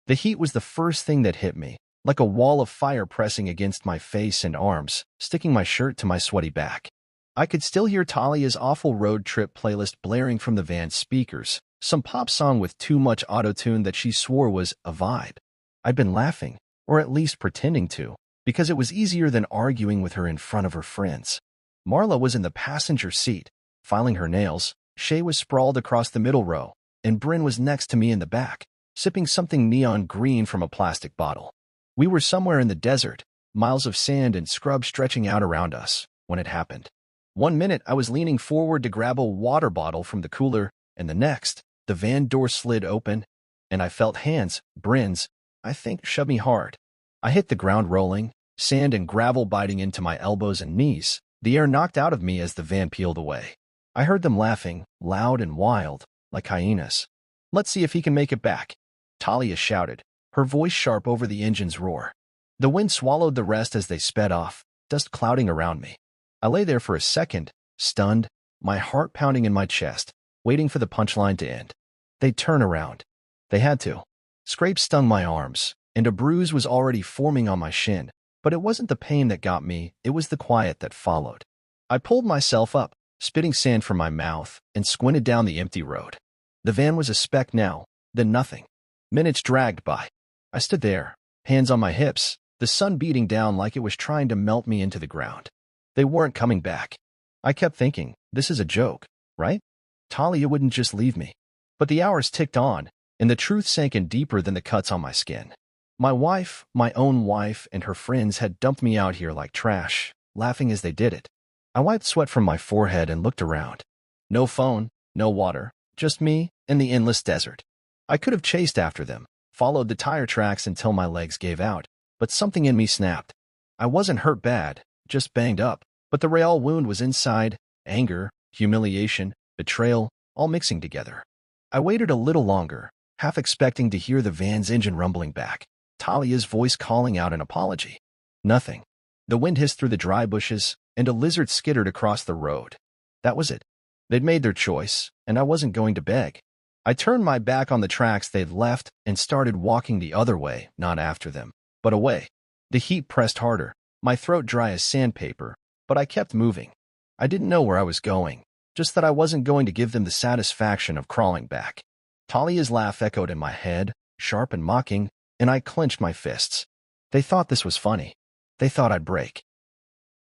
The heat was the first thing that hit me, like a wall of fire pressing against my face and arms, sticking my shirt to my sweaty back. I could still hear Talia's awful road trip playlist blaring from the van's speakers, some pop song with too much auto-tune that she swore was a vibe. I'd been laughing, or at least pretending to, because it was easier than arguing with her in front of her friends. Marla was in the passenger seat, filing her nails. Shay was sprawled across the middle row, and Bryn was next to me in the back, sipping something neon green from a plastic bottle. We were somewhere in the desert, miles of sand and scrub stretching out around us, when it happened. One minute I was leaning forward to grab a water bottle from the cooler, and the next, the van door slid open, and I felt hands, Bryn's, I think, shove me hard. I hit the ground rolling, sand and gravel biting into my elbows and knees, the air knocked out of me as the van peeled away. I heard them laughing, loud and wild, like hyenas. "Let's see if he can make it back," Talia shouted, her voice sharp over the engine's roar. The wind swallowed the rest as they sped off, dust clouding around me. I lay there for a second, stunned, my heart pounding in my chest, waiting for the punchline to end. They'd turn around. They had to. Scrapes stung my arms, and a bruise was already forming on my shin, but it wasn't the pain that got me, it was the quiet that followed. I pulled myself up, spitting sand from my mouth, and squinted down the empty road. The van was a speck now, then nothing. Minutes dragged by. I stood there, hands on my hips, the sun beating down like it was trying to melt me into the ground. They weren't coming back. I kept thinking, this is a joke, right? Talia wouldn't just leave me. But the hours ticked on, and the truth sank in deeper than the cuts on my skin. My wife, my own wife, and her friends had dumped me out here like trash, laughing as they did it. I wiped sweat from my forehead and looked around. No phone, no water, just me and the endless desert. I could have chased after them, followed the tire tracks until my legs gave out, but something in me snapped. I wasn't hurt bad, just banged up, but the real wound was inside, anger, humiliation, betrayal, all mixing together. I waited a little longer, half expecting to hear the van's engine rumbling back, Talia's voice calling out an apology. Nothing. The wind hissed through the dry bushes, and a lizard skittered across the road. That was it. They'd made their choice, and I wasn't going to beg. I turned my back on the tracks they'd left and started walking the other way, not after them, but away. The heat pressed harder, my throat dry as sandpaper, but I kept moving. I didn't know where I was going, just that I wasn't going to give them the satisfaction of crawling back. Talia's laugh echoed in my head, sharp and mocking, and I clenched my fists. They thought this was funny. They thought I'd break.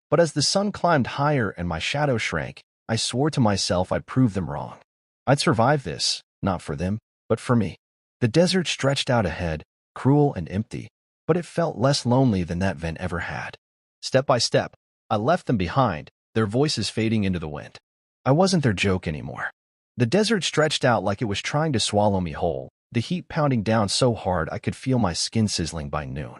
But as the sun climbed higher and my shadow shrank, I swore to myself I'd prove them wrong. I'd survive this, not for them, but for me. The desert stretched out ahead, cruel and empty, but it felt less lonely than that van ever had. Step by step, I left them behind, their voices fading into the wind. I wasn't their joke anymore. The desert stretched out like it was trying to swallow me whole, the heat pounding down so hard I could feel my skin sizzling by noon.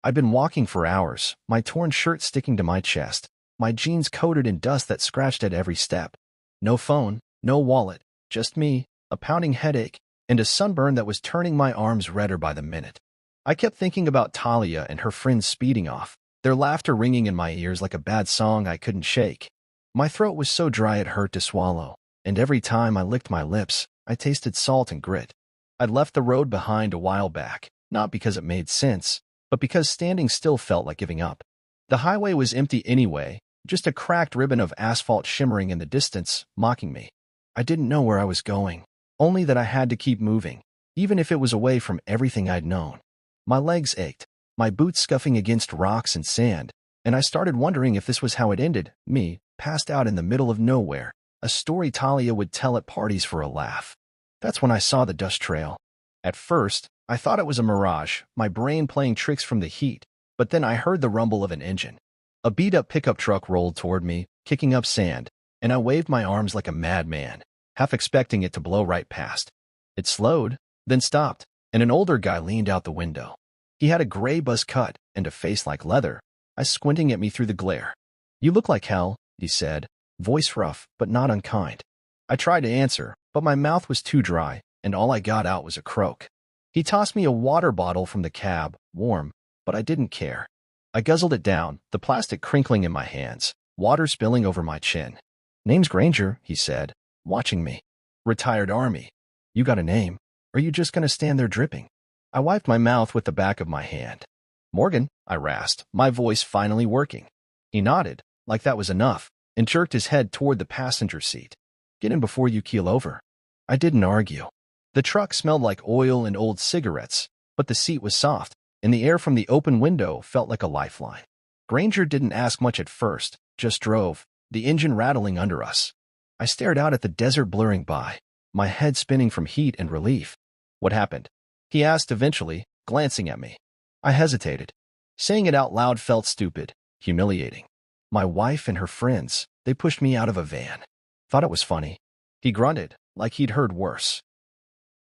I'd been walking for hours, my torn shirt sticking to my chest, my jeans coated in dust that scratched at every step. No phone, no wallet, just me, a pounding headache, and a sunburn that was turning my arms redder by the minute. I kept thinking about Talia and her friends speeding off, their laughter ringing in my ears like a bad song I couldn't shake. My throat was so dry it hurt to swallow, and every time I licked my lips, I tasted salt and grit. I'd left the road behind a while back, not because it made sense, but because standing still felt like giving up. The highway was empty anyway, just a cracked ribbon of asphalt shimmering in the distance, mocking me. I didn't know where I was going, only that I had to keep moving, even if it was away from everything I'd known. My legs ached, my boots scuffing against rocks and sand, and I started wondering if this was how it ended, me, passed out in the middle of nowhere, a story Talia would tell at parties for a laugh. That's when I saw the dust trail. At first, I thought it was a mirage, my brain playing tricks from the heat, but then I heard the rumble of an engine. A beat-up pickup truck rolled toward me, kicking up sand, and I waved my arms like a madman, half expecting it to blow right past. It slowed, then stopped, and an older guy leaned out the window. He had a gray buzz cut and a face like leather, eyes squinting at me through the glare. "You look like hell," he said, voice rough but not unkind. I tried to answer, but my mouth was too dry, and all I got out was a croak. He tossed me a water bottle from the cab, warm, but I didn't care. I guzzled it down, the plastic crinkling in my hands, water spilling over my chin. "Name's Granger," he said, watching me. "Retired Army. You got a name? Or are you just gonna stand there dripping?" I wiped my mouth with the back of my hand. "Morgan," I rasped, my voice finally working. He nodded, like that was enough, and jerked his head toward the passenger seat. "Get in before you keel over." I didn't argue. The truck smelled like oil and old cigarettes, but the seat was soft, and the air from the open window felt like a lifeline. Granger didn't ask much at first, just drove, the engine rattling under us. I stared out at the desert blurring by, my head spinning from heat and relief. "What happened?" he asked eventually, glancing at me. I hesitated. Saying it out loud felt stupid, humiliating. "My wife and her friends, they pushed me out of a van. Thought it was funny." He grunted, like he'd heard worse.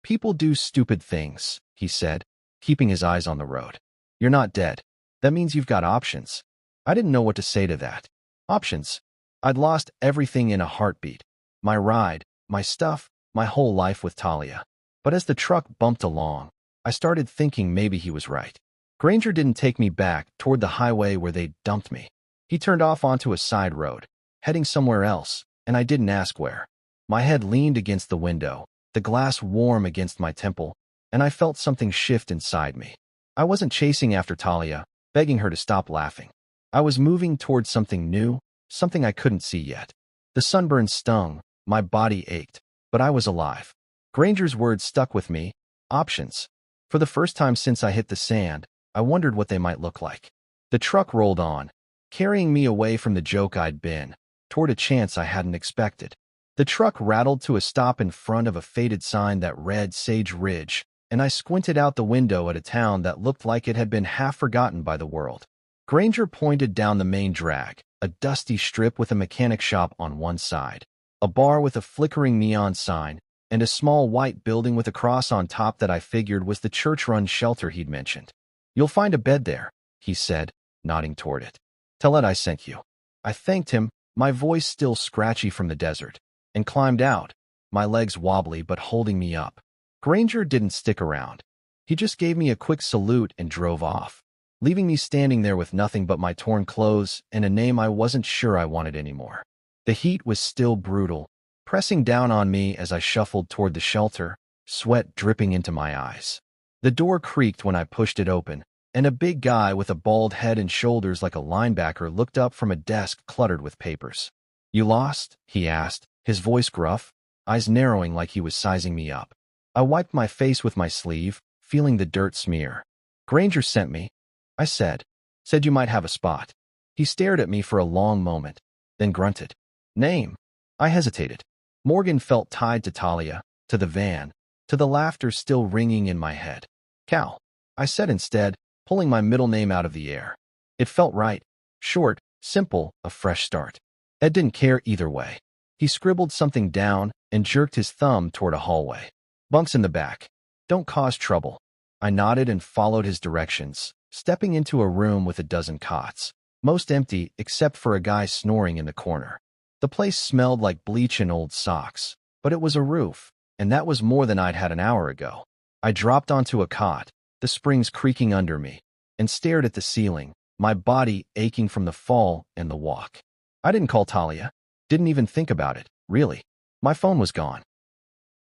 "People do stupid things," he said, keeping his eyes on the road. "You're not dead. That means you've got options." I didn't know what to say to that. Options? I'd lost everything in a heartbeat. My ride, my stuff, my whole life with Talia. But as the truck bumped along, I started thinking maybe he was right. Granger didn't take me back toward the highway where they'd dumped me. He turned off onto a side road, heading somewhere else, and I didn't ask where. My head leaned against the window, the glass warm against my temple, and I felt something shift inside me. I wasn't chasing after Talia, begging her to stop laughing. I was moving towards something new, something I couldn't see yet. The sunburn stung, my body ached, but I was alive. Granger's words stuck with me. Options. For the first time since I hit the sand, I wondered what they might look like. The truck rolled on, carrying me away from the joke I'd been, toward a chance I hadn't expected. The truck rattled to a stop in front of a faded sign that read Sage Ridge, and I squinted out the window at a town that looked like it had been half forgotten by the world. Granger pointed down the main drag, a dusty strip with a mechanic shop on one side, a bar with a flickering neon sign, and a small white building with a cross on top that I figured was the church-run shelter he'd mentioned. "You'll find a bed there," he said, nodding toward it. "Tell it I sent you." I thanked him, my voice still scratchy from the desert, and climbed out, my legs wobbly but holding me up. Granger didn't stick around. He just gave me a quick salute and drove off, leaving me standing there with nothing but my torn clothes and a name I wasn't sure I wanted anymore. The heat was still brutal, pressing down on me as I shuffled toward the shelter, sweat dripping into my eyes. The door creaked when I pushed it open, and a big guy with a bald head and shoulders like a linebacker looked up from a desk cluttered with papers. "You lost?" he asked, his voice gruff, eyes narrowing like he was sizing me up. I wiped my face with my sleeve, feeling the dirt smear. "Granger sent me," I said. "Said you might have a spot." He stared at me for a long moment, then grunted. "Name?" I hesitated. Morgan felt tied to Talia, to the van, to the laughter still ringing in my head. "Cal," I said instead, pulling my middle name out of the air. It felt right. Short, simple, a fresh start. Ed didn't care either way. He scribbled something down and jerked his thumb toward a hallway. "Bunks in the back. Don't cause trouble." I nodded and followed his directions, stepping into a room with a dozen cots, most empty except for a guy snoring in the corner. The place smelled like bleach and old socks, but it was a roof, and that was more than I'd had an hour ago. I dropped onto a cot, the springs creaking under me, and stared at the ceiling, my body aching from the fall and the walk. I didn't call Talia. Didn't even think about it, really. My phone was gone.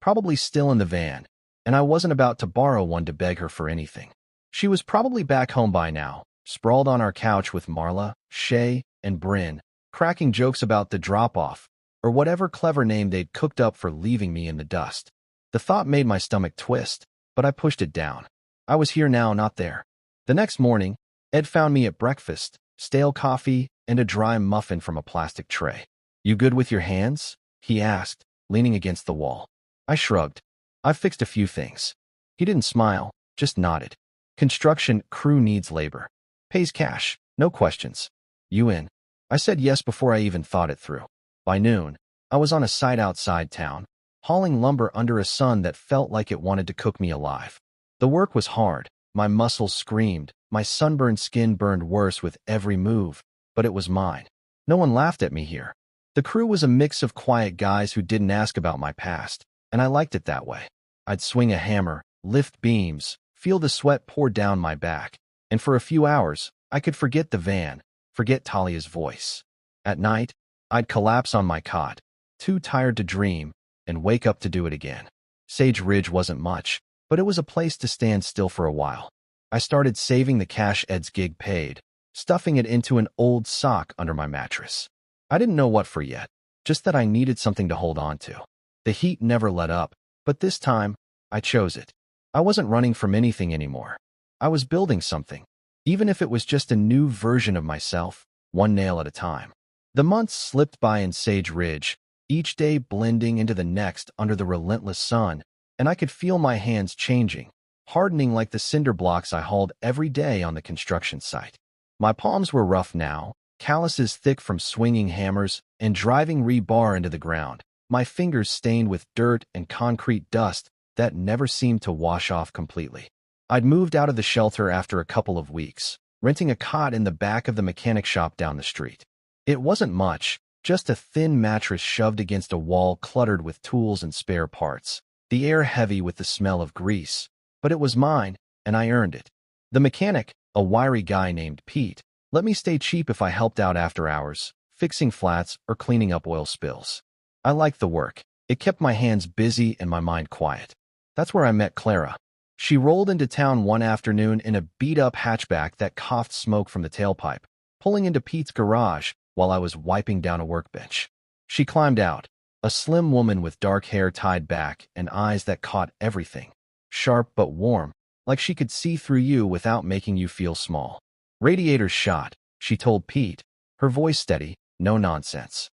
Probably still in the van, and I wasn't about to borrow one to beg her for anything. She was probably back home by now, sprawled on our couch with Marla, Shay, and Bryn, cracking jokes about the drop-off, or whatever clever name they'd cooked up for leaving me in the dust. The thought made my stomach twist, but I pushed it down. I was here now, not there. The next morning, Ed found me at breakfast, stale coffee, and a dry muffin from a plastic tray. "You good with your hands?" he asked, leaning against the wall. I shrugged. "I've fixed a few things." He didn't smile, just nodded. "Construction crew needs labor. Pays cash, no questions. You in?" I said yes before I even thought it through. By noon, I was on a site outside town, hauling lumber under a sun that felt like it wanted to cook me alive. The work was hard, my muscles screamed, my sunburned skin burned worse with every move, but it was mine. No one laughed at me here. The crew was a mix of quiet guys who didn't ask about my past, and I liked it that way. I'd swing a hammer, lift beams, feel the sweat pour down my back, and for a few hours, I could forget the van, forget Talia's voice. At night, I'd collapse on my cot, too tired to dream, and wake up to do it again. Sage Ridge wasn't much, but it was a place to stand still for a while. I started saving the cash Ed's gig paid, stuffing it into an old sock under my mattress. I didn't know what for yet, just that I needed something to hold on to. The heat never let up, but this time, I chose it. I wasn't running from anything anymore. I was building something, even if it was just a new version of myself, one nail at a time. The months slipped by in Sage Ridge, each day blending into the next under the relentless sun, and I could feel my hands changing, hardening like the cinder blocks I hauled every day on the construction site. My palms were rough now, calluses thick from swinging hammers and driving rebar into the ground, my fingers stained with dirt and concrete dust that never seemed to wash off completely. I'd moved out of the shelter after a couple of weeks, renting a cot in the back of the mechanic shop down the street. It wasn't much, just a thin mattress shoved against a wall cluttered with tools and spare parts, the air heavy with the smell of grease. But it was mine, and I earned it. The mechanic, a wiry guy named Pete, let me stay cheap if I helped out after hours, fixing flats or cleaning up oil spills. I liked the work. It kept my hands busy and my mind quiet. That's where I met Clara. She rolled into town one afternoon in a beat-up hatchback that coughed smoke from the tailpipe, pulling into Pete's garage while I was wiping down a workbench. She climbed out, a slim woman with dark hair tied back and eyes that caught everything, sharp but warm, like she could see through you without making you feel small. Radiators shot, she told Pete, her voice steady, no nonsense.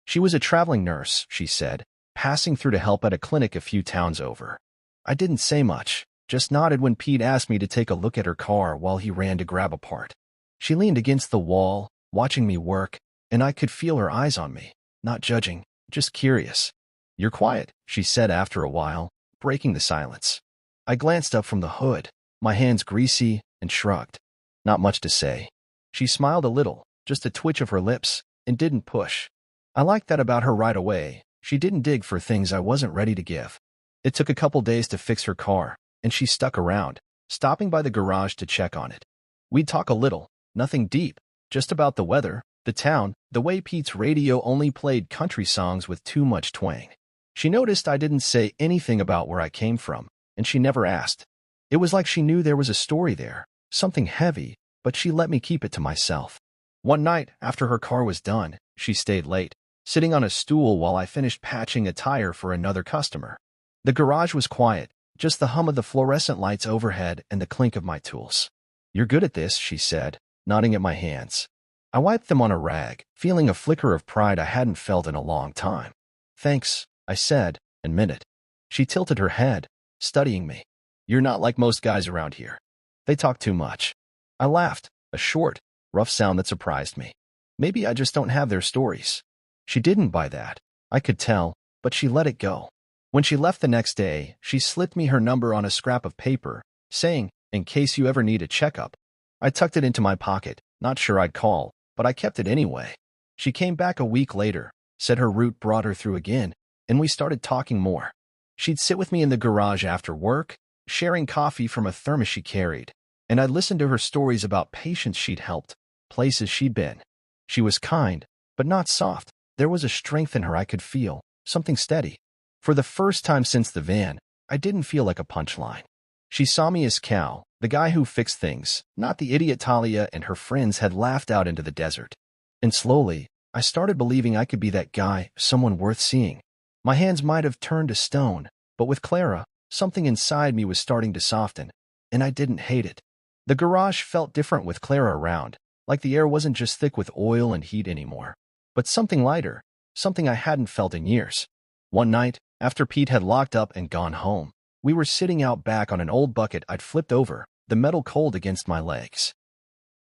She was a traveling nurse, she said, passing through to help at a clinic a few towns over. I didn't say much, just nodded when Pete asked me to take a look at her car while he ran to grab a part. She leaned against the wall, watching me work, and I could feel her eyes on me, not judging, just curious. You're quiet, she said after a while, breaking the silence. I glanced up from the hood, my hands greasy, and shrugged. Not much to say. She smiled a little, just a twitch of her lips, and didn't push. I liked that about her right away. She didn't dig for things I wasn't ready to give. It took a couple days to fix her car, and she stuck around, stopping by the garage to check on it. We'd talk a little, nothing deep, just about the weather, the town, the way Pete's radio only played country songs with too much twang. She noticed I didn't say anything about where I came from, and she never asked. It was like she knew there was a story there, something heavy, but she let me keep it to myself. One night, after her car was done, she stayed late, sitting on a stool while I finished patching a tire for another customer. The garage was quiet, just the hum of the fluorescent lights overhead and the clink of my tools. You're good at this, she said, nodding at my hands. I wiped them on a rag, feeling a flicker of pride I hadn't felt in a long time. Thanks, I said, and meant it. She tilted her head, studying me. You're not like most guys around here. They talk too much. I laughed, a short, rough sound that surprised me. Maybe I just don't have their stories. She didn't buy that. I could tell, but she let it go. When she left the next day, she slipped me her number on a scrap of paper, saying, in case you ever need a checkup. I tucked it into my pocket, not sure I'd call, but I kept it anyway. She came back a week later, said her route brought her through again, and we started talking more. She'd sit with me in the garage after work, sharing coffee from a thermos she carried, and I'd listen to her stories about patients she'd helped, places she'd been. She was kind, but not soft. There was a strength in her I could feel, something steady. For the first time since the van, I didn't feel like a punchline. She saw me as Cal, the guy who fixed things, not the idiot Talia and her friends had laughed out into the desert. And slowly, I started believing I could be that guy, someone worth seeing. My hands might have turned to stone, but with Clara, something inside me was starting to soften, and I didn't hate it. The garage felt different with Clara around, like the air wasn't just thick with oil and heat anymore, but something lighter, something I hadn't felt in years. One night, after Pete had locked up and gone home, we were sitting out back on an old bucket I'd flipped over, the metal cold against my legs.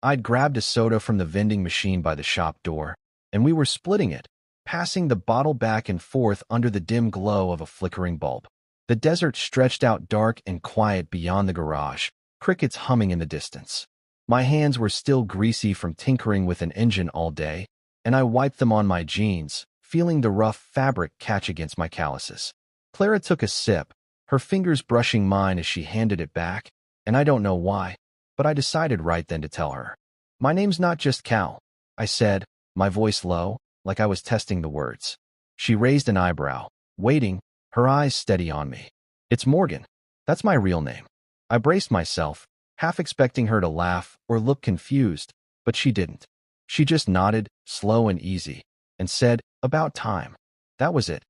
I'd grabbed a soda from the vending machine by the shop door, and we were splitting it, passing the bottle back and forth under the dim glow of a flickering bulb. The desert stretched out dark and quiet beyond the garage, crickets humming in the distance. My hands were still greasy from tinkering with an engine all day, and I wiped them on my jeans, feeling the rough fabric catch against my calluses. Clara took a sip, her fingers brushing mine as she handed it back, and I don't know why, but I decided right then to tell her. My name's not just Cal, I said, my voice low, like I was testing the words. She raised an eyebrow, waiting, her eyes steady on me. It's Morgan. That's my real name. I braced myself, half expecting her to laugh or look confused, but she didn't. She just nodded, slow and easy, and said, "About time." That was it.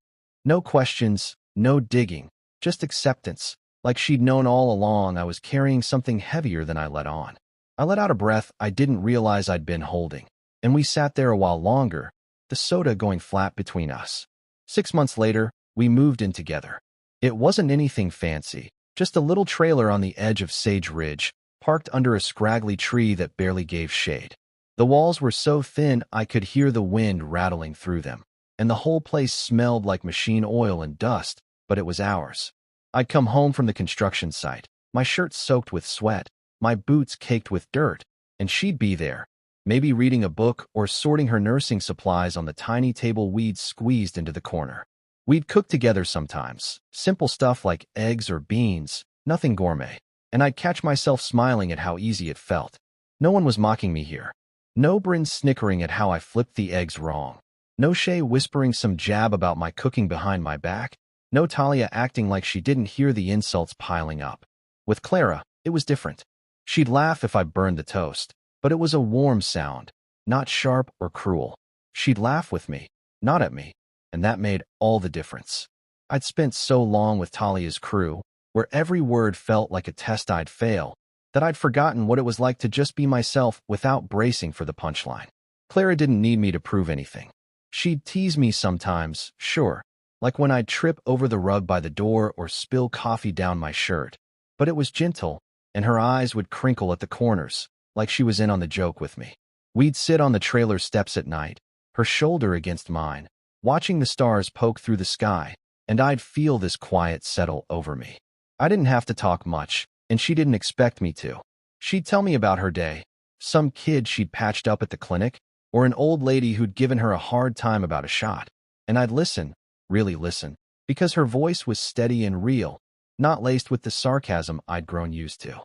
No questions, no digging, just acceptance, like she'd known all along I was carrying something heavier than I let on. I let out a breath I didn't realize I'd been holding, and we sat there a while longer, the soda going flat between us. 6 months later, we moved in together. It wasn't anything fancy, just a little trailer on the edge of Sage Ridge, parked under a scraggly tree that barely gave shade. The walls were so thin I could hear the wind rattling through them, and the whole place smelled like machine oil and dust, but it was ours. I'd come home from the construction site, my shirt soaked with sweat, my boots caked with dirt, and she'd be there, maybe reading a book or sorting her nursing supplies on the tiny table we'd squeezed into the corner. We'd cook together sometimes, simple stuff like eggs or beans, nothing gourmet, and I'd catch myself smiling at how easy it felt. No one was mocking me here. No Bryn snickering at how I flipped the eggs wrong. No Shay whispering some jab about my cooking behind my back. No Talia acting like she didn't hear the insults piling up. With Clara, it was different. She'd laugh if I burned the toast, but it was a warm sound, not sharp or cruel. She'd laugh with me, not at me, and that made all the difference. I'd spent so long with Talia's crew, where every word felt like a test I'd fail, that I'd forgotten what it was like to just be myself without bracing for the punchline. Clara didn't need me to prove anything. She'd tease me sometimes, sure, like when I'd trip over the rug by the door or spill coffee down my shirt. But it was gentle, and her eyes would crinkle at the corners, like she was in on the joke with me. We'd sit on the trailer steps at night, her shoulder against mine, watching the stars poke through the sky, and I'd feel this quiet settle over me. I didn't have to talk much, and she didn't expect me to. She'd tell me about her day, some kid she'd patched up at the clinic, or an old lady who'd given her a hard time about a shot. And I'd listen, really listen, because her voice was steady and real, not laced with the sarcasm I'd grown used to.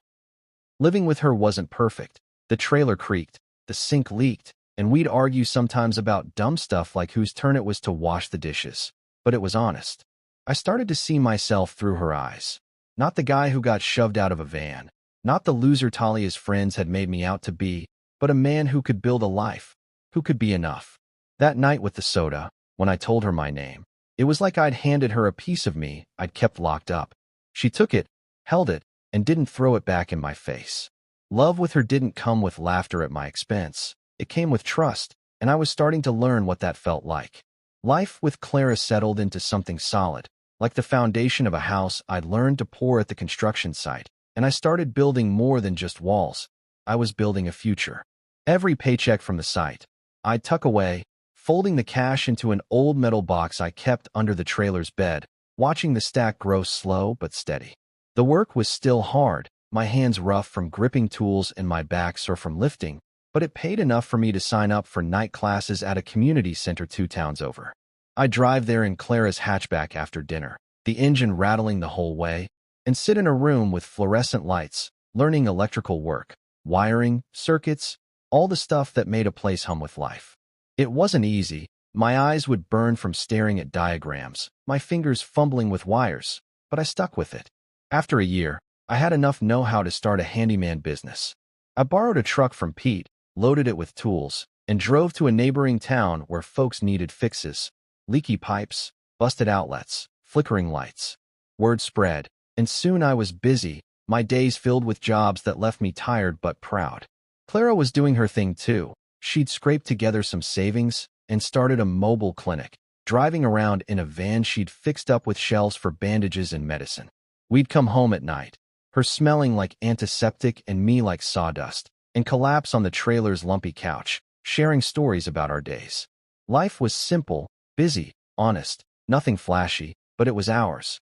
Living with her wasn't perfect. The trailer creaked, the sink leaked, and we'd argue sometimes about dumb stuff like whose turn it was to wash the dishes. But it was honest. I started to see myself through her eyes. Not the guy who got shoved out of a van, not the loser Talia's friends had made me out to be, but a man who could build a life, who could be enough. That night with the soda, when I told her my name, it was like I'd handed her a piece of me I'd kept locked up. She took it, held it, and didn't throw it back in my face. Love with her didn't come with laughter at my expense. It came with trust, and I was starting to learn what that felt like. Life with Clara settled into something solid, like the foundation of a house I'd learned to pour at the construction site, and I started building more than just walls. I was building a future. Every paycheck from the site, I'd tuck away, folding the cash into an old metal box I kept under the trailer's bed, watching the stack grow slow but steady. The work was still hard, my hands rough from gripping tools and my back sore from lifting, but it paid enough for me to sign up for night classes at a community center 2 towns over. I'd drive there in Clara's hatchback after dinner, the engine rattling the whole way, and sit in a room with fluorescent lights, learning electrical work, wiring, circuits, all the stuff that made a place hum with life. It wasn't easy. My eyes would burn from staring at diagrams, my fingers fumbling with wires, but I stuck with it. After a year, I had enough know-how to start a handyman business. I borrowed a truck from Pete, loaded it with tools, and drove to a neighboring town where folks needed fixes. Leaky pipes, busted outlets, flickering lights. Word spread, and soon I was busy, my days filled with jobs that left me tired but proud. Clara was doing her thing too. She'd scraped together some savings and started a mobile clinic, driving around in a van she'd fixed up with shelves for bandages and medicine. We'd come home at night, her smelling like antiseptic and me like sawdust, and collapse on the trailer's lumpy couch, sharing stories about our days. Life was simple, busy, honest, nothing flashy, but it was ours.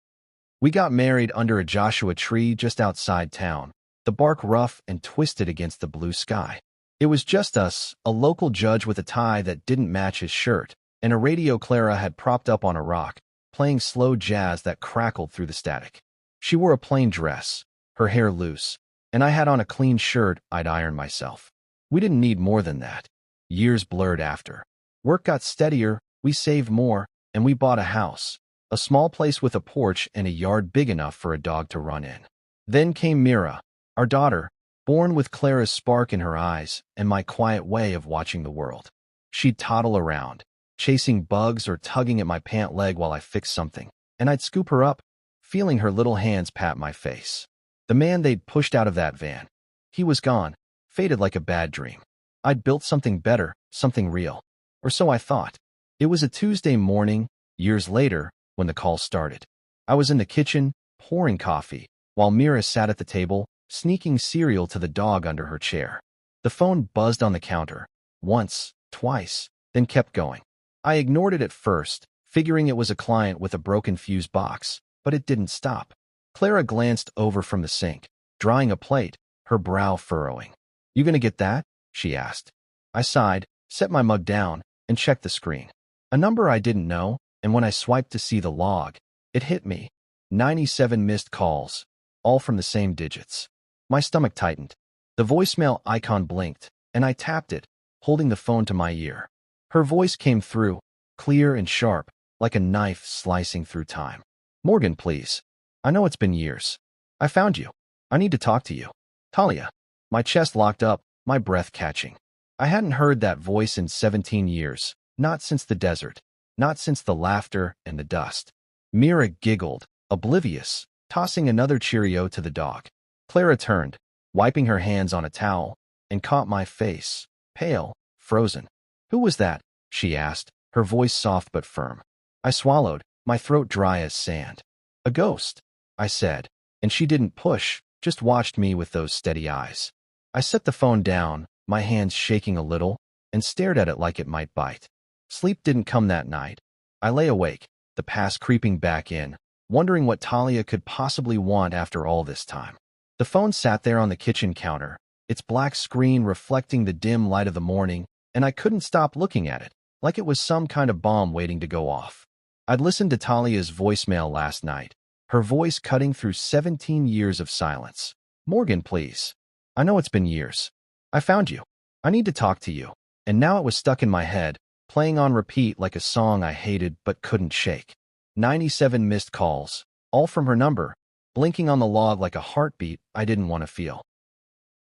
We got married under a Joshua tree just outside town, the bark rough and twisted against the blue sky. It was just us, a local judge with a tie that didn't match his shirt, and a radio Clara had propped up on a rock, playing slow jazz that crackled through the static. She wore a plain dress, her hair loose, and I had on a clean shirt I'd ironed myself. We didn't need more than that. Years blurred after. Work got steadier, we saved more, and we bought a house. a small place with a porch and a yard big enough for a dog to run in. Then came Mira, our daughter, born with Clara's spark in her eyes and my quiet way of watching the world. She'd toddle around, chasing bugs or tugging at my pant leg while I fixed something, and I'd scoop her up, feeling her little hands pat my face. The man they'd pushed out of that van. He was gone, faded like a bad dream. I'd built something better, something real. Or so I thought. It was a Tuesday morning, years later, when the call started. I was in the kitchen, pouring coffee, while Mira sat at the table, sneaking cereal to the dog under her chair. The phone buzzed on the counter. Once, twice, then kept going. I ignored it at first, figuring it was a client with a broken fuse box, but it didn't stop. Clara glanced over from the sink, drying a plate, her brow furrowing. "You gonna get that?" she asked. I sighed, set my mug down, and checked the screen. A number I didn't know, and when I swiped to see the log, it hit me. 97 missed calls, all from the same digits. My stomach tightened. The voicemail icon blinked, and I tapped it, holding the phone to my ear. Her voice came through, clear and sharp, like a knife slicing through time. "Morgan, please. I know it's been years. I found you. I need to talk to you. Talia." My chest locked up, my breath catching. I hadn't heard that voice in 17 years, not since the desert, not since the laughter and the dust. Mira giggled, oblivious, tossing another Cheerio to the dog. Clara turned, wiping her hands on a towel, and caught my face, pale, frozen. "Who was that?" she asked, her voice soft but firm. I swallowed, my throat dry as sand. "A ghost," I said, and she didn't push, just watched me with those steady eyes. I set the phone down, my hands shaking a little, and stared at it like it might bite. Sleep didn't come that night. I lay awake, the past creeping back in, wondering what Talia could possibly want after all this time. The phone sat there on the kitchen counter, its black screen reflecting the dim light of the morning, and I couldn't stop looking at it, like it was some kind of bomb waiting to go off. I'd listened to Talia's voicemail last night, her voice cutting through 17 years of silence. "Morgan, please. I know it's been years. I found you. I need to talk to you." And now it was stuck in my head, playing on repeat like a song I hated but couldn't shake. 97 missed calls, all from her number, blinking on the log like a heartbeat I didn't want to feel.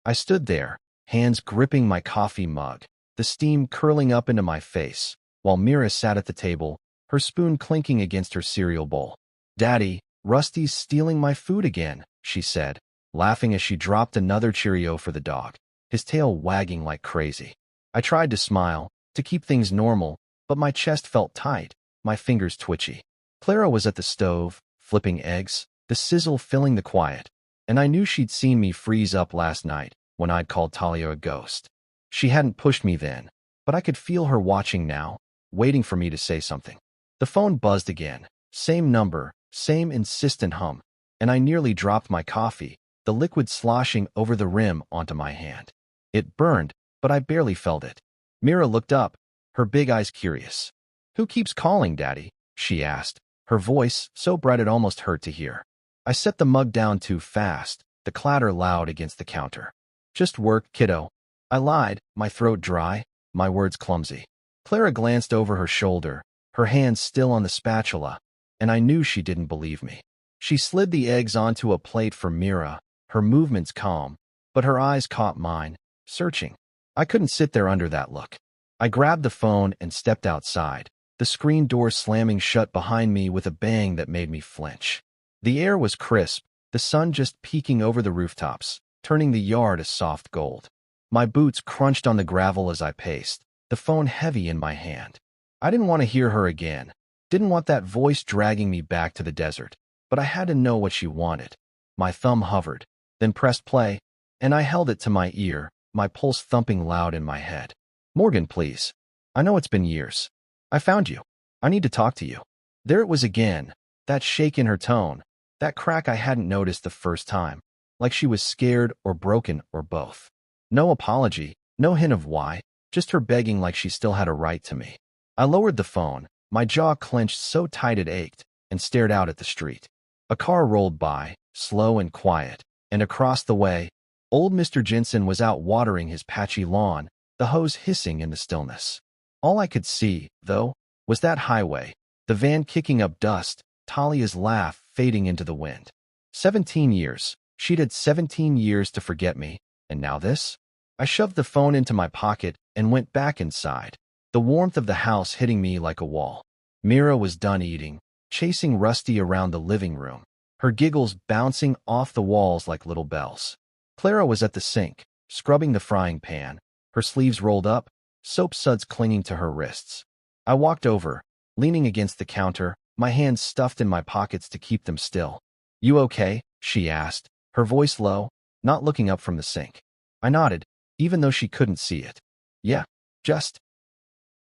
I stood there, hands gripping my coffee mug, the steam curling up into my face, while Mira sat at the table, her spoon clinking against her cereal bowl. "Daddy, Rusty's stealing my food again," she said, laughing as she dropped another Cheerio for the dog, his tail wagging like crazy. I tried to smile, to keep things normal, but my chest felt tight, my fingers twitchy. Clara was at the stove, flipping eggs, the sizzle filling the quiet, and I knew she'd seen me freeze up last night when I'd called Talia a ghost. She hadn't pushed me then, but I could feel her watching now, waiting for me to say something. The phone buzzed again, same number, same insistent hum, and I nearly dropped my coffee, the liquid sloshing over the rim onto my hand. It burned, but I barely felt it. Mira looked up, her big eyes curious. "Who keeps calling, Daddy?" she asked, her voice so bright it almost hurt to hear. I set the mug down too fast, the clatter loud against the counter. "Just work, kiddo." I lied, my throat dry, my words clumsy. Clara glanced over her shoulder, her hands still on the spatula, and I knew she didn't believe me. She slid the eggs onto a plate for Mira, her movements calm, but her eyes caught mine, searching. I couldn't sit there under that look. I grabbed the phone and stepped outside, the screen door slamming shut behind me with a bang that made me flinch. The air was crisp, the sun just peeking over the rooftops, turning the yard a soft gold. My boots crunched on the gravel as I paced, the phone heavy in my hand. I didn't want to hear her again, didn't want that voice dragging me back to the desert, but I had to know what she wanted. My thumb hovered, then pressed play, and I held it to my ear, my pulse thumping loud in my head. "Morgan, please. I know it's been years. I found you. I need to talk to you." There it was again, that shake in her tone, that crack I hadn't noticed the first time, like she was scared or broken or both. No apology, no hint of why, just her begging like she still had a right to me. I lowered the phone, my jaw clenched so tight it ached, and stared out at the street. A car rolled by, slow and quiet, and across the way, old Mr. Jensen was out watering his patchy lawn, the hose hissing in the stillness. All I could see, though, was that highway, the van kicking up dust, Talia's laugh fading into the wind. 17 years. She'd had 17 years to forget me, and now this? I shoved the phone into my pocket and went back inside, the warmth of the house hitting me like a wall. Mira was done eating, chasing Rusty around the living room, her giggles bouncing off the walls like little bells. Clara was at the sink, scrubbing the frying pan, her sleeves rolled up, soap suds clinging to her wrists. I walked over, leaning against the counter, my hands stuffed in my pockets to keep them still. "You okay?" she asked, her voice low, not looking up from the sink. I nodded, even though she couldn't see it. "Yeah, just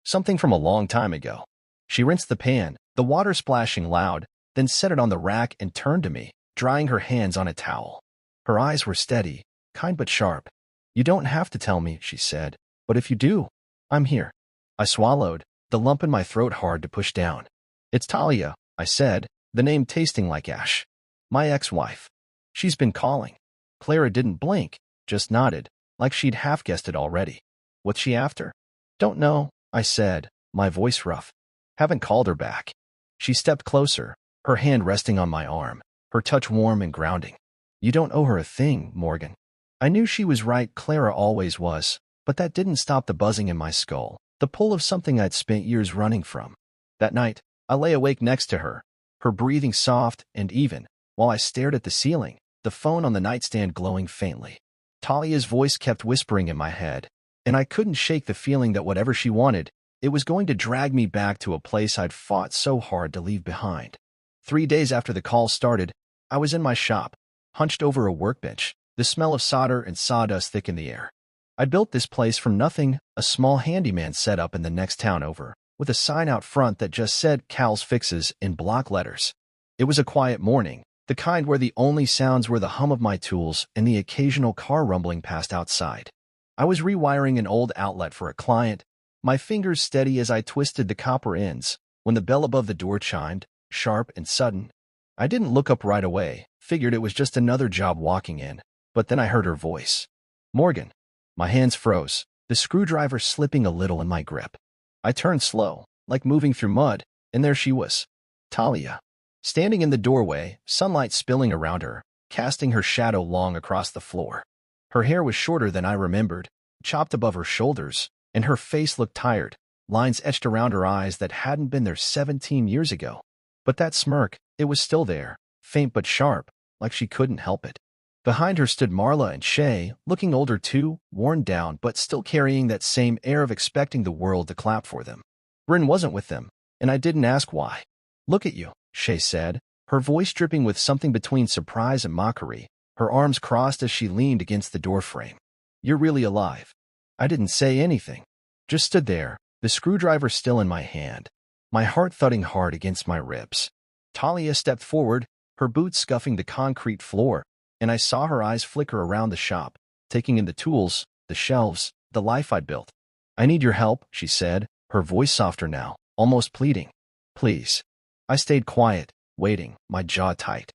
something from a long time ago." She rinsed the pan, the water splashing loud, then set it on the rack and turned to me, drying her hands on a towel. Her eyes were steady, kind but sharp. "You don't have to tell me," she said, "but if you do, I'm here." I swallowed, the lump in my throat hard to push down. "It's Talia," I said, the name tasting like ash. "My ex-wife. She's been calling." Clara didn't blink, just nodded, like she'd half-guessed it already. "What's she after?" "Don't know," I said, my voice rough. "Haven't called her back." She stepped closer, her hand resting on my arm, her touch warm and grounding. "You don't owe her a thing, Morgan." I knew she was right, Clara always was, but that didn't stop the buzzing in my skull, the pull of something I'd spent years running from. That night, I lay awake next to her, her breathing soft and even, while I stared at the ceiling, the phone on the nightstand glowing faintly. Talia's voice kept whispering in my head, and I couldn't shake the feeling that whatever she wanted, it was going to drag me back to a place I'd fought so hard to leave behind. 3 days after the call started, I was in my shop, hunched over a workbench, the smell of solder and sawdust thick in the air. I'd built this place from nothing, a small handyman set up in the next town over, with a sign out front that just said Cal's Fixes in block letters. It was a quiet morning, the kind where the only sounds were the hum of my tools and the occasional car rumbling past outside. I was rewiring an old outlet for a client, my fingers steady as I twisted the copper ends, when the bell above the door chimed, sharp and sudden. I didn't look up right away, figured it was just another job walking in, but then I heard her voice. "Morgan." My hands froze, the screwdriver slipping a little in my grip. I turned slow, like moving through mud, and there she was. Talia. Standing in the doorway, sunlight spilling around her, casting her shadow long across the floor. Her hair was shorter than I remembered, chopped above her shoulders, and her face looked tired, lines etched around her eyes that hadn't been there 17 years ago. But that smirk, it was still there, faint but sharp, like she couldn't help it. Behind her stood Marla and Shay, looking older too, worn down but still carrying that same air of expecting the world to clap for them. Bryn wasn't with them, and I didn't ask why. "Look at you," Shay said, her voice dripping with something between surprise and mockery, her arms crossed as she leaned against the doorframe. "You're really alive." I didn't say anything, just stood there, the screwdriver still in my hand, my heart thudding hard against my ribs. Talia stepped forward, her boots scuffing the concrete floor, and I saw her eyes flicker around the shop, taking in the tools, the shelves, the life I'd built. "I need your help," she said, her voice softer now, almost pleading. "Please." I stayed quiet, waiting, my jaw tight.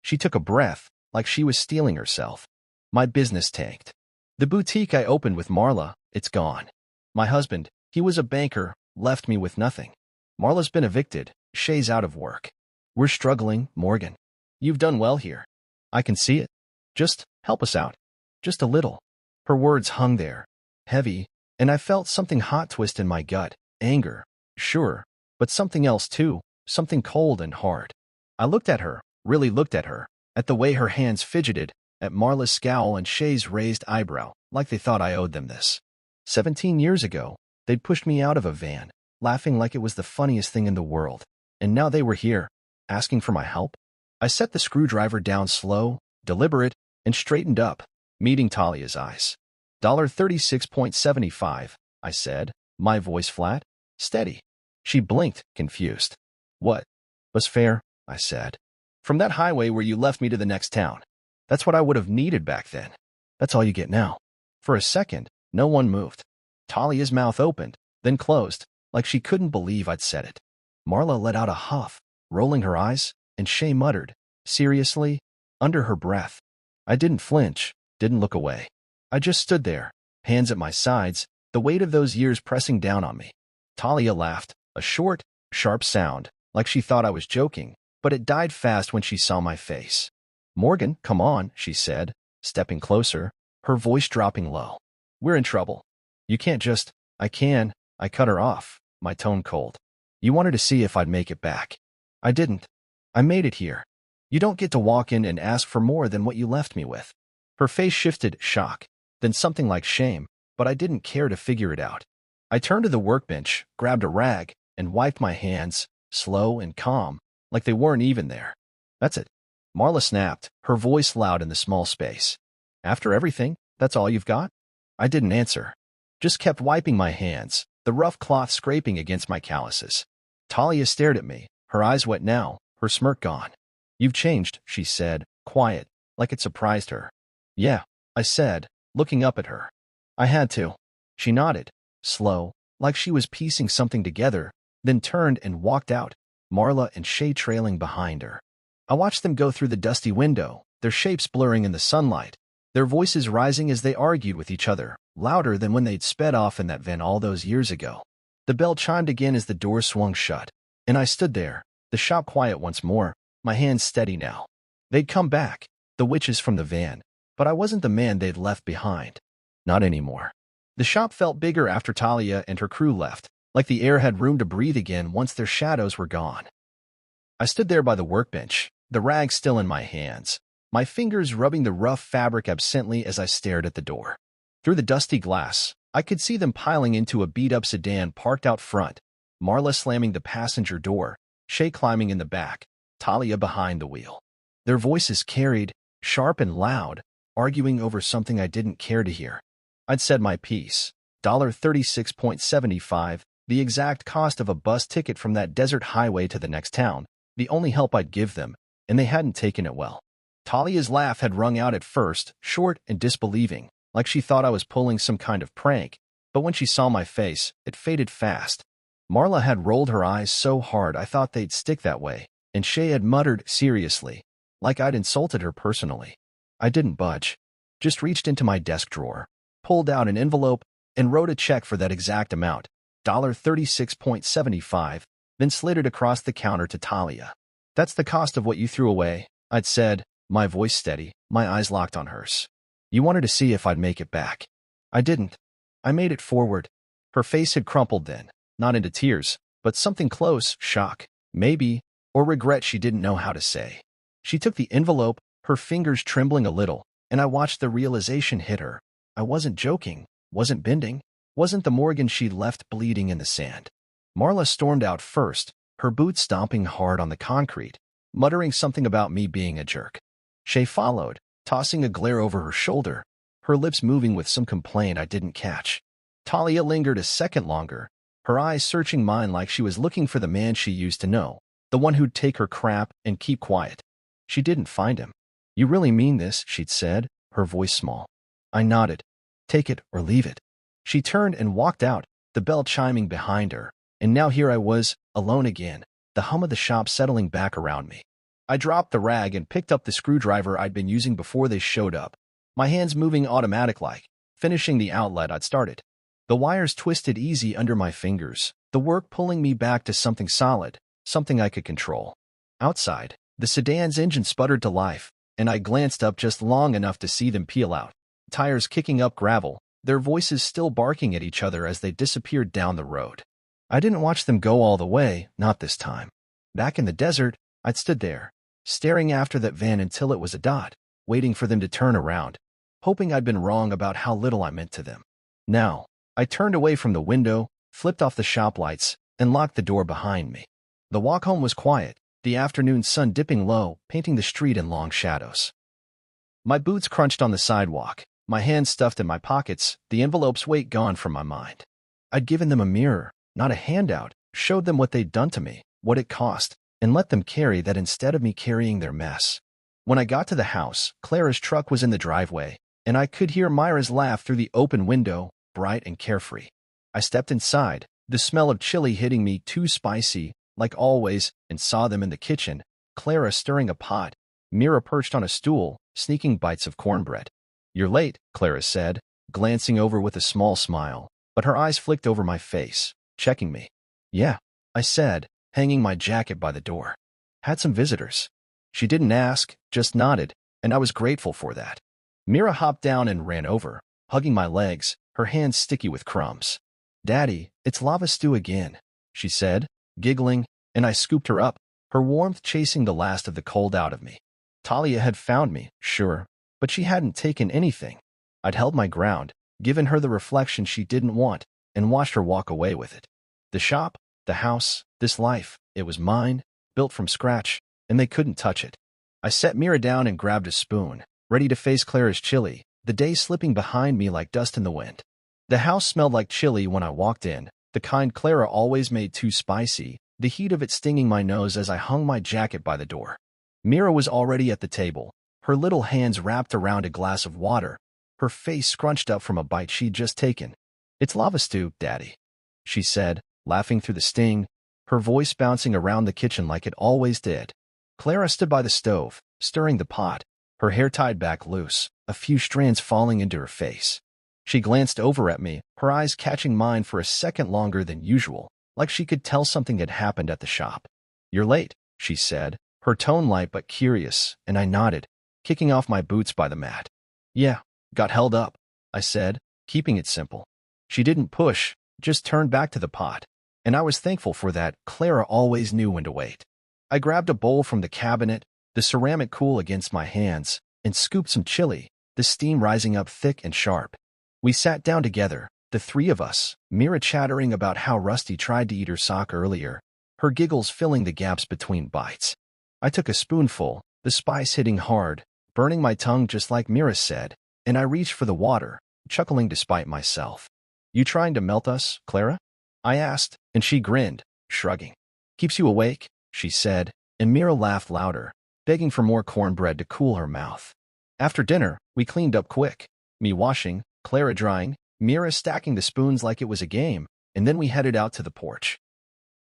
She took a breath, like she was steeling herself. "My business tanked. The boutique I opened with Marla, it's gone. My husband, he was a banker, left me with nothing. Marla's been evicted, Shay's out of work. We're struggling, Morgan. You've done well here. I can see it. Just help us out. Just a little." Her words hung there, heavy, and I felt something hot twist in my gut. Anger, sure, but something else too, something cold and hard. I looked at her, really looked at her, at the way her hands fidgeted, at Marla's scowl and Shay's raised eyebrow, like they thought I owed them this. 17 years ago, they'd pushed me out of a van, laughing like it was the funniest thing in the world, and now they were here, asking for my help. I set the screwdriver down slow, deliberate, and straightened up, meeting Talia's eyes. $36.75, I said, my voice flat, steady. She blinked, confused. "What?" "Was fair," I said. "From that highway where you left me to the next town. That's what I would have needed back then. That's all you get now." For a second, no one moved. Talia's mouth opened, then closed, like she couldn't believe I'd said it. Marla let out a huff, rolling her eyes, and Shay muttered, seriously, under her breath. I didn't flinch, didn't look away. I just stood there, hands at my sides, the weight of those years pressing down on me. Talia laughed, a short, sharp sound, like she thought I was joking, but it died fast when she saw my face. "Morgan, come on," she said, stepping closer, her voice dropping low. "We're in trouble. You can't just—" "I can." I cut her off, my tone cold. "You wanted to see if I'd make it back. I didn't. I made it here. You don't get to walk in and ask for more than what you left me with." Her face shifted, shock, then something like shame, but I didn't care to figure it out. I turned to the workbench, grabbed a rag, and wiped my hands, slow and calm, like they weren't even there. "That's it," Marla snapped, her voice loud in the small space. "After everything, that's all you've got?" I didn't answer. Just kept wiping my hands, the rough cloth scraping against my calluses. Talia stared at me, her eyes wet now, her smirk gone. "You've changed," she said, quiet, like it surprised her. "Yeah," I said, looking up at her. "I had to." She nodded, slow, like she was piecing something together, then turned and walked out, Marla and Shay trailing behind her. I watched them go through the dusty window, their shapes blurring in the sunlight, their voices rising as they argued with each other, louder than when they'd sped off in that van all those years ago. The bell chimed again as the door swung shut, and I stood there, the shop quiet once more, my hands steady now. They'd come back, the witches from the van, but I wasn't the man they'd left behind. Not anymore. The shop felt bigger after Talia and her crew left, like the air had room to breathe again once their shadows were gone. I stood there by the workbench, the rag still in my hands, my fingers rubbing the rough fabric absently as I stared at the door. Through the dusty glass, I could see them piling into a beat-up sedan parked out front, Marla slamming the passenger door, Shay climbing in the back, Talia behind the wheel. Their voices carried, sharp and loud, arguing over something I didn't care to hear. I'd said my piece, $36.75, the exact cost of a bus ticket from that desert highway to the next town, the only help I'd give them, and they hadn't taken it well. Talia's laugh had rung out at first, short and disbelieving, like she thought I was pulling some kind of prank, but when she saw my face, it faded fast. Marla had rolled her eyes so hard I thought they'd stick that way, and Shay had muttered seriously, like I'd insulted her personally. I didn't budge, just reached into my desk drawer, pulled out an envelope, and wrote a check for that exact amount, $36.75, then slid it across the counter to Talia. "That's the cost of what you threw away," I'd said, my voice steady, my eyes locked on hers. "You wanted to see if I'd make it back. I didn't. I made it forward." Her face had crumpled then, not into tears, but something close, shock, maybe, or regret she didn't know how to say. She took the envelope, her fingers trembling a little, and I watched the realization hit her. I wasn't joking, wasn't bending, wasn't the Morgan she'd left bleeding in the sand. Marla stormed out first, her boots stomping hard on the concrete, muttering something about me being a jerk. Shay followed, tossing a glare over her shoulder, her lips moving with some complaint I didn't catch. Talia lingered a second longer, her eyes searching mine like she was looking for the man she used to know, the one who'd take her crap and keep quiet. She didn't find him. "You really mean this?" she'd said, her voice small. I nodded. "Take it or leave it." She turned and walked out, the bell chiming behind her, and now here I was, alone again, the hum of the shop settling back around me. I dropped the rag and picked up the screwdriver I'd been using before they showed up, my hands moving automatic-like, finishing the outlet I'd started. The wires twisted easy under my fingers, the work pulling me back to something solid, something I could control. Outside, the sedan's engine sputtered to life, and I glanced up just long enough to see them peel out, tires kicking up gravel, their voices still barking at each other as they disappeared down the road. I didn't watch them go all the way, not this time. Back in the desert, I'd stood there, staring after that van until it was a dot, waiting for them to turn around, hoping I'd been wrong about how little I meant to them. Now, I turned away from the window, flipped off the shop lights, and locked the door behind me. The walk home was quiet, the afternoon sun dipping low, painting the street in long shadows. My boots crunched on the sidewalk, my hands stuffed in my pockets, the envelope's weight gone from my mind. I'd given them a mirror, not a handout, showed them what they'd done to me, what it cost, and let them carry that instead of me carrying their mess. When I got to the house, Clara's truck was in the driveway, and I could hear Myra's laugh through the open window, bright and carefree. I stepped inside, the smell of chili hitting me too spicy, like always, and saw them in the kitchen, Clara stirring a pot, Myra perched on a stool, sneaking bites of cornbread. "You're late," Clara said, glancing over with a small smile, but her eyes flicked over my face, checking me. "Yeah," I said, hanging my jacket by the door. Had some visitors. She didn't ask, just nodded, and I was grateful for that. Mira hopped down and ran over, hugging my legs, her hands sticky with crumbs. "Daddy, it's lava stew again," she said, giggling, and I scooped her up, her warmth chasing the last of the cold out of me. Talia had found me, sure, but she hadn't taken anything. I'd held my ground, given her the reflection she didn't want, and watched her walk away with it. The shop, the house, this life, it was mine, built from scratch, and they couldn't touch it. I set Mira down and grabbed a spoon, ready to face Clara's chili, the day slipping behind me like dust in the wind. The house smelled like chili when I walked in, the kind Clara always made too spicy, the heat of it stinging my nose as I hung my jacket by the door. Mira was already at the table, her little hands wrapped around a glass of water, her face scrunched up from a bite she'd just taken. "It's lava stew, Daddy," she said, laughing through the sting, her voice bouncing around the kitchen like it always did. Clara stood by the stove, stirring the pot, her hair tied back loose, a few strands falling into her face. She glanced over at me, her eyes catching mine for a second longer than usual, like she could tell something had happened at the shop. "You're late," she said, her tone light but curious, and I nodded, kicking off my boots by the mat. "Yeah, got held up," I said, keeping it simple. She didn't push, just turned back to the pot, and I was thankful for that. Clara always knew when to wait. I grabbed a bowl from the cabinet, the ceramic cool against my hands, and scooped some chili, the steam rising up thick and sharp. We sat down together, the three of us, Mira chattering about how Rusty tried to eat her sock earlier, her giggles filling the gaps between bites. I took a spoonful, the spice hitting hard, burning my tongue just like Mira said, and I reached for the water, chuckling despite myself. "You trying to melt us, Clara?" I asked, and she grinned, shrugging. "Keeps you awake," she said, and Mira laughed louder, begging for more cornbread to cool her mouth. After dinner, we cleaned up quick, me washing, Clara drying, Mira stacking the spoons like it was a game, and then we headed out to the porch.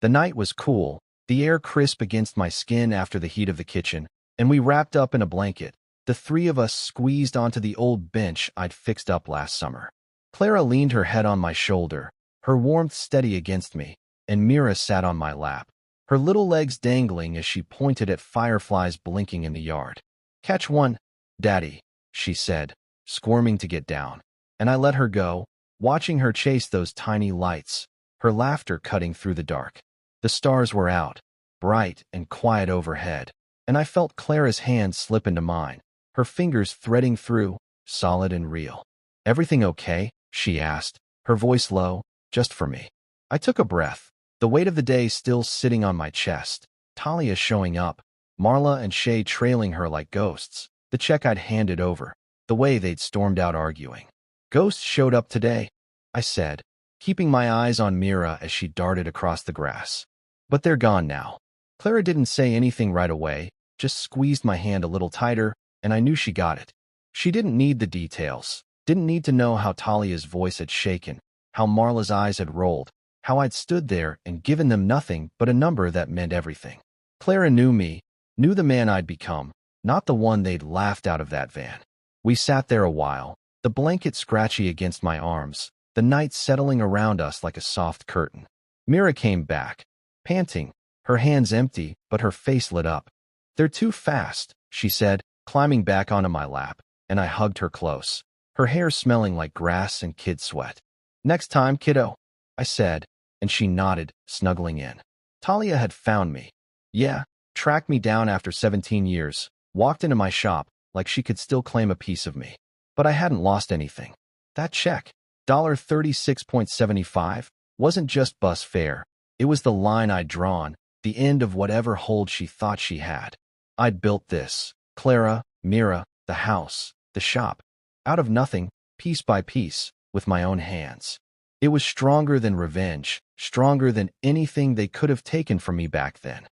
The night was cool, the air crisp against my skin after the heat of the kitchen, and we wrapped up in a blanket, the three of us squeezed onto the old bench I'd fixed up last summer. Clara leaned her head on my shoulder, her warmth steady against me, and Mira sat on my lap, her little legs dangling as she pointed at fireflies blinking in the yard. "Catch one, Daddy," she said, squirming to get down, and I let her go, watching her chase those tiny lights, her laughter cutting through the dark. The stars were out, bright and quiet overhead, and I felt Clara's hand slip into mine, her fingers threading through, solid and real. "Everything okay?" she asked, her voice low, just for me. I took a breath, the weight of the day still sitting on my chest, Talia showing up, Marla and Shay trailing her like ghosts, the check I'd handed over, the way they'd stormed out arguing. "Ghosts showed up today," I said, keeping my eyes on Mira as she darted across the grass. "But they're gone now." Clara didn't say anything right away, just squeezed my hand a little tighter, and I knew she got it. She didn't need the details, didn't need to know how Talia's voice had shaken, how Marla's eyes had rolled, how I'd stood there and given them nothing but a number that meant everything. Clara knew me, knew the man I'd become, not the one they'd laughed out of that van. We sat there a while, the blanket scratchy against my arms, the night settling around us like a soft curtain. Mira came back, panting, her hands empty, but her face lit up. "They're too fast," she said, climbing back onto my lap, and I hugged her close, her hair smelling like grass and kid sweat. "Next time, kiddo," I said, and she nodded, snuggling in. Talia had found me. Yeah, tracked me down after 17 years, walked into my shop, like she could still claim a piece of me. But I hadn't lost anything. That check, $36.75, wasn't just bus fare. It was the line I'd drawn, the end of whatever hold she thought she had. I'd built this, Clara, Mira, the house, the shop, out of nothing, piece by piece, with my own hands. It was stronger than revenge, stronger than anything they could have taken from me back then.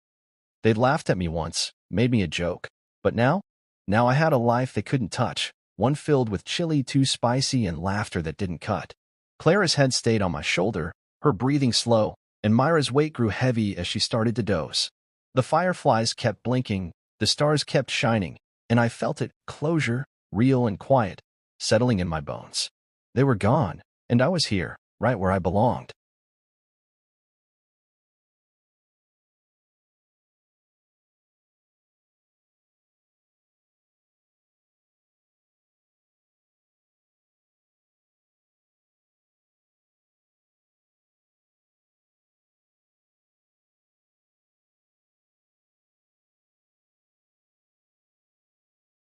They'd laughed at me once, made me a joke. But now I had a life they couldn't touch, one filled with chili too spicy and laughter that didn't cut. Clara's head stayed on my shoulder, her breathing slow, and Myra's weight grew heavy as she started to doze. The fireflies kept blinking, the stars kept shining, and I felt it, closure, real and quiet, settling in my bones. They were gone, and I was here, right where I belonged.